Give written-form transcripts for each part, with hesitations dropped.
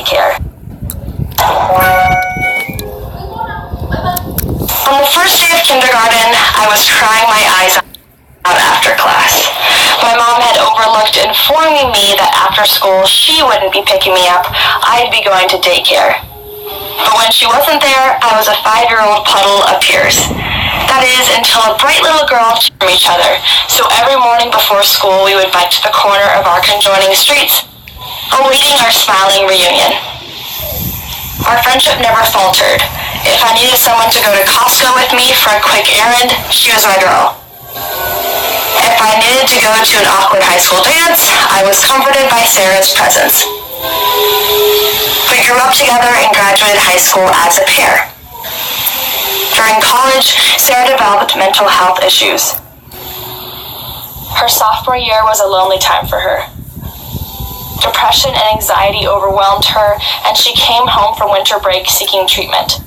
daycare. On the first day of kindergarten, I was crying my eyes out after class. My mom had overlooked informing me that after school she wouldn't be picking me up, I'd be going to daycare. But when she wasn't there, I was a 5-year-old puddle of tears. That is, until a bright little girl from each other. So every morning before school, we would bike to the corner of our conjoining streets, awaiting our smiling reunion. Our friendship never faltered. If I needed someone to go to Costco with me for a quick errand, she was my girl. If I needed to go to an awkward high school dance, I was comforted by Sarah's presence. We grew up together and graduated high school as a pair. During college, Sarah developed mental health issues. Her sophomore year was a lonely time for her. Depression and anxiety overwhelmed her, and she came home from winter break seeking treatment.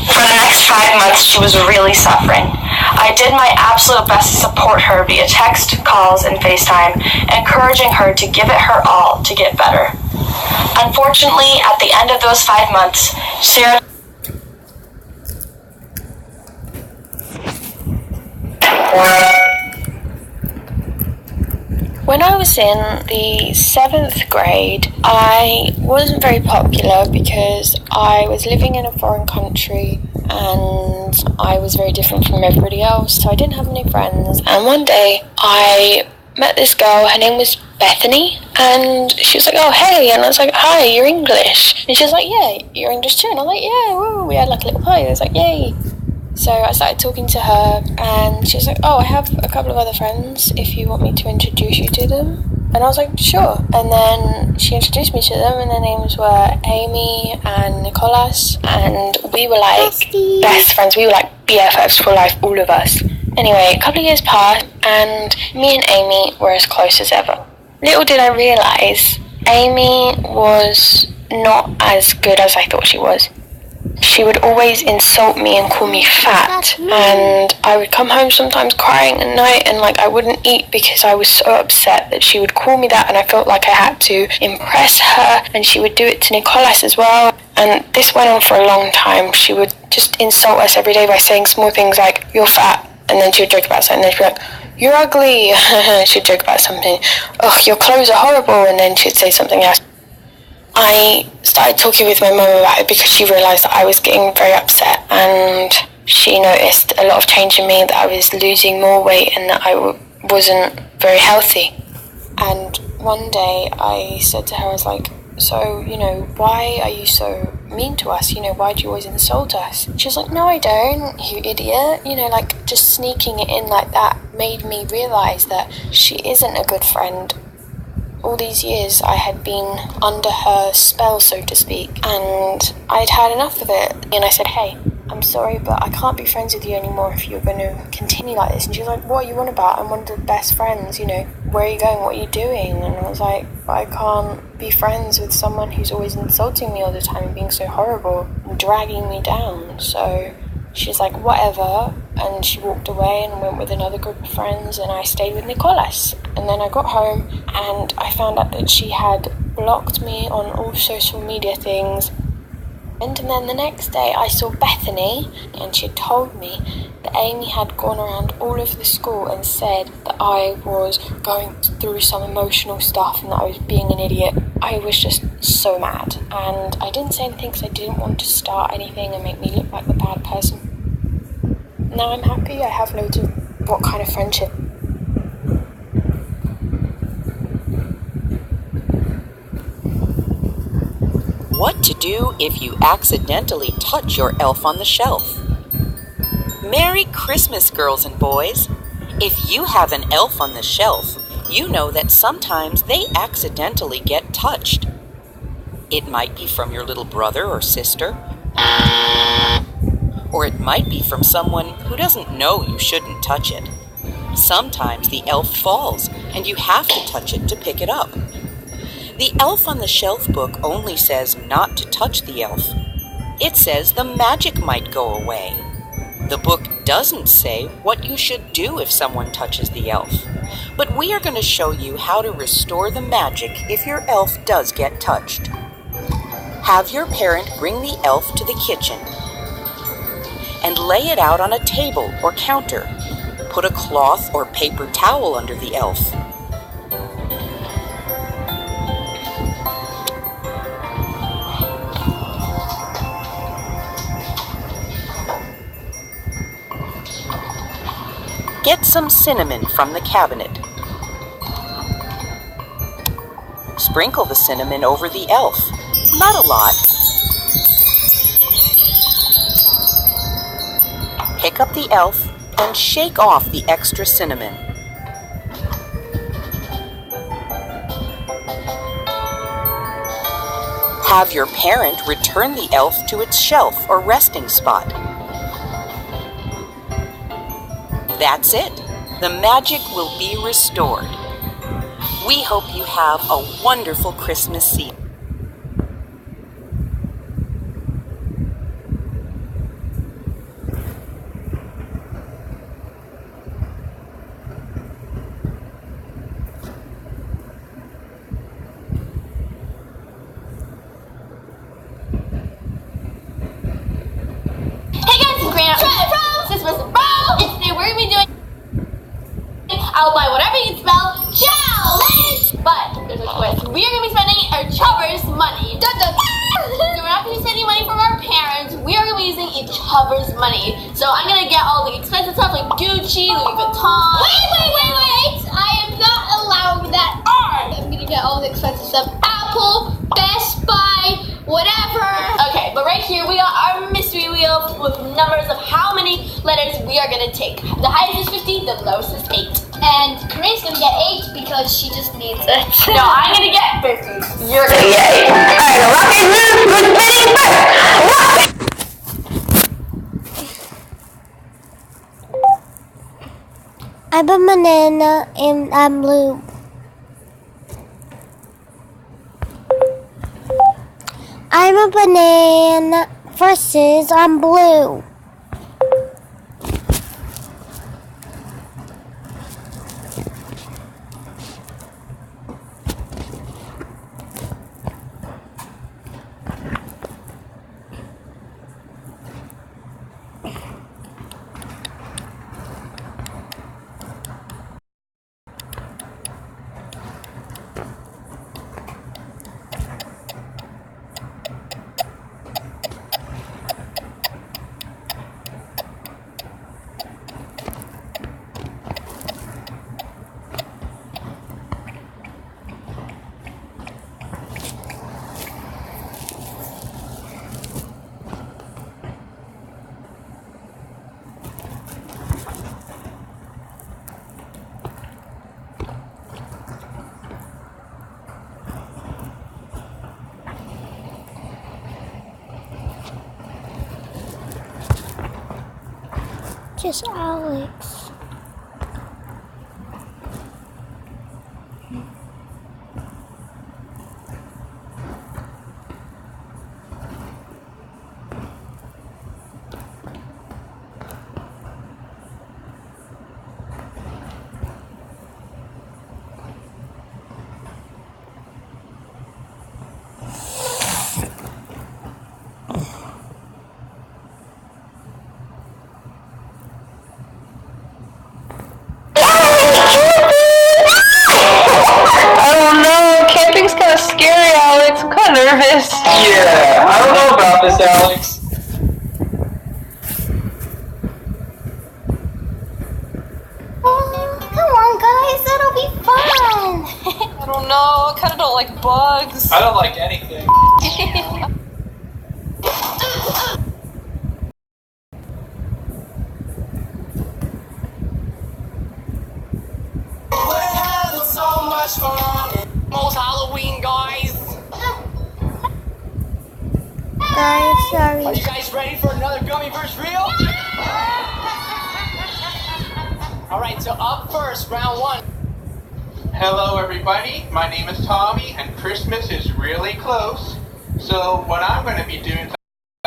For the next 5 months, she was really suffering. I did my absolute best to support her via text, calls, and FaceTime, encouraging her to give it her all to get better. Unfortunately, at the end of those 5 months, Sarah When I was in the 7th grade, I wasn't very popular because I was living in a foreign country and I was very different from everybody else, so I didn't have any friends. And one day, I met this girl, her name was Bethany, and she was like, oh, hey, and I was like, hi, you're English. And she was like, yeah, you're English too. And I was like, yeah, woo, we had like a little party. I was like, yay. So I started talking to her, and she was like, oh, I have a couple of other friends, if you want me to introduce you to them. And I was like, sure. And then she introduced me to them, and their names were Amy and Nicholas, and we were like best friends. We were like BFFs for life, all of us. Anyway, a couple of years passed, and me and Amy were as close as ever. Little did I realise, Amy was not as good as I thought she was. She would always insult me and call me fat, and I would come home sometimes crying at night, and like I wouldn't eat because I was so upset that she would call me that, and I felt like I had to impress her. And she would do it to Nicholas as well, and this went on for a long time. She would just insult us every day by saying small things like, you're fat, and then she would joke about something, and then she'd be like, you're ugly. She'd joke about something. Ugh, your clothes are horrible, and then she'd say something else. I started talking with my mum about it because she realised that I was getting very upset, and she noticed a lot of change in me, that I was losing more weight and that I wasn't very healthy. And one day I said to her, I was like, so, why are you so mean to us? Why do you always insult us? She was like, no, I don't, you idiot. Just sneaking it in like that made me realise that she isn't a good friend. All these years I had been under her spell, so to speak, and I'd had enough of it. And I said, hey, I'm sorry, but I can't be friends with you anymore if you're going to continue like this. And she was like, what are you on about? I'm one of the best friends, where are you going? What are you doing? And I was like, I can't be friends with someone who's always insulting me all the time and being so horrible and dragging me down. So she's like, whatever, and she walked away and went with another group of friends, and I stayed with Nicholas. And then I got home and I found out that she had blocked me on all social media things. And then the next day I saw Bethany, and she had told me that Amy had gone around all over the school and said that I was going through some emotional stuff and that I was being an idiot. I was just so mad, and I didn't say anything because I didn't want to start anything and make me look like the bad person. Now I'm happy. I have loads of what kind of friendship. What to do if you accidentally touch your elf on the shelf. Merry Christmas, girls and boys. If you have an elf on the shelf, you know that sometimes they accidentally get touched. It might be from your little brother or sister, or it might be from someone who doesn't know you shouldn't touch it. Sometimes the elf falls and you have to touch it to pick it up. The Elf on the Shelf book only says not to touch the elf. It says the magic might go away. The book doesn't say what you should do if someone touches the elf. But we are going to show you how to restore the magic if your elf does get touched. Have your parent bring the elf to the kitchen and lay it out on a table or counter. Put a cloth or paper towel under the elf. Get some cinnamon from the cabinet. Sprinkle the cinnamon over the elf. Not a lot. Pick up the elf and shake off the extra cinnamon. Have your parent return the elf to its shelf or resting spot. That's it. The magic will be restored. We hope you have a wonderful Christmas season. Hey guys, it's Grant from Christmas Bro! And today we're gonna be doing I'll buy whatever you can spell challenge! But there's a twist. We are gonna be spending each other's money. Dun, dun, dun. So we're not gonna be spending money from our parents. We are gonna be using each other's money. So I'm gonna get all the expensive stuff like Gucci, Louis Vuitton. Wait! I am not allowing that art. I'm gonna get all the expensive stuff. Apple, Best Buy, whatever. Okay, but right here we got our mystery wheel with numbers of how many letters we are gonna take. The highest is 50, the lowest is 8. And Corinne's gonna get 8 because she just needs it. No, I'm gonna get 50. You're gonna get 8. Alright, Rocky Moon was spinning first. I'm a banana and I'm blue. I'm a banana versus I'm blue. Just Alex. Nervous? Yeah, I don't know about this, Alex. Come on, guys, that'll be fun. I don't know, I kind of don't like bugs. I don't like anything. We're having so much fun. Most Halloween, guys. Guys, sorry. Are you guys ready for another gummy verse reel? Alright, so up first, round 1. Hello, everybody. My name is Tommy, and Christmas is really close. So what I'm going to be doing is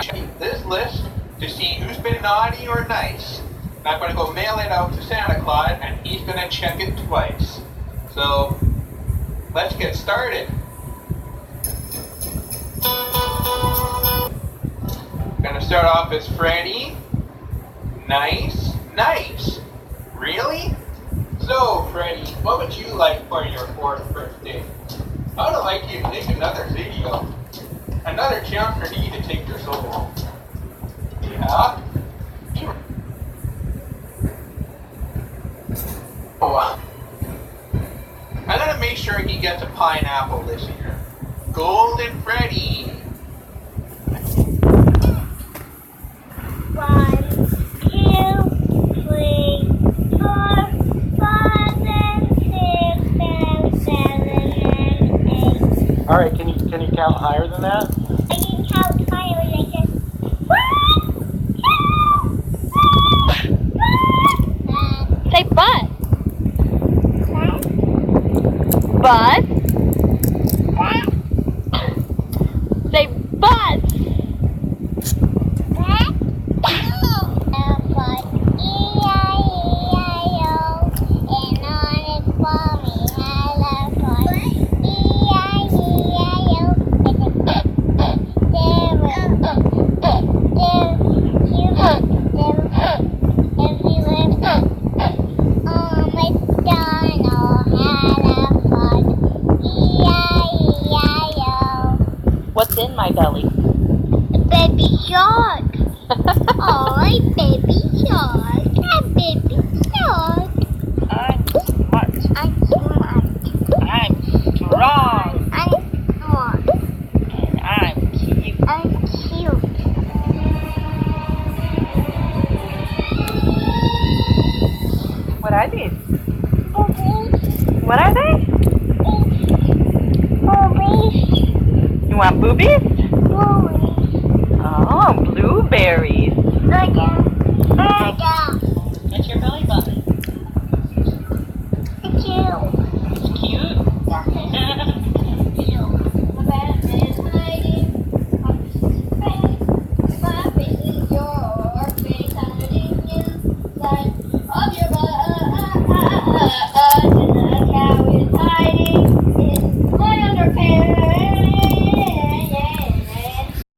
checking this list to see who's been naughty or nice. And I'm going to go mail it out to Santa Claus, and he's going to check it twice. So let's get started. Gonna start off as Freddy. Nice, nice. Really? So, Freddy, what would you like for your 4th birthday? I would like you to make another video. Another chance for you to take your soul home. Yeah? Oh, I'm gonna make sure he gets a pineapple this year. Golden Freddy. 1, 2, 3, 4, 5, 6, 7, 8. All right, can you count higher than that? I can count higher like this. 1, 2, 3. Say bus. Bus. Say bus. What's in my belly? Baby shark. Oh, baby shark. A baby shark. I'm smart. I'm smart. I'm strong. I'm smart. And I'm cute. I'm cute. What are these? Boobies. What are they? Boobies. You want boobies? Boobies. Oh, blueberries. Look at. That's your belly button.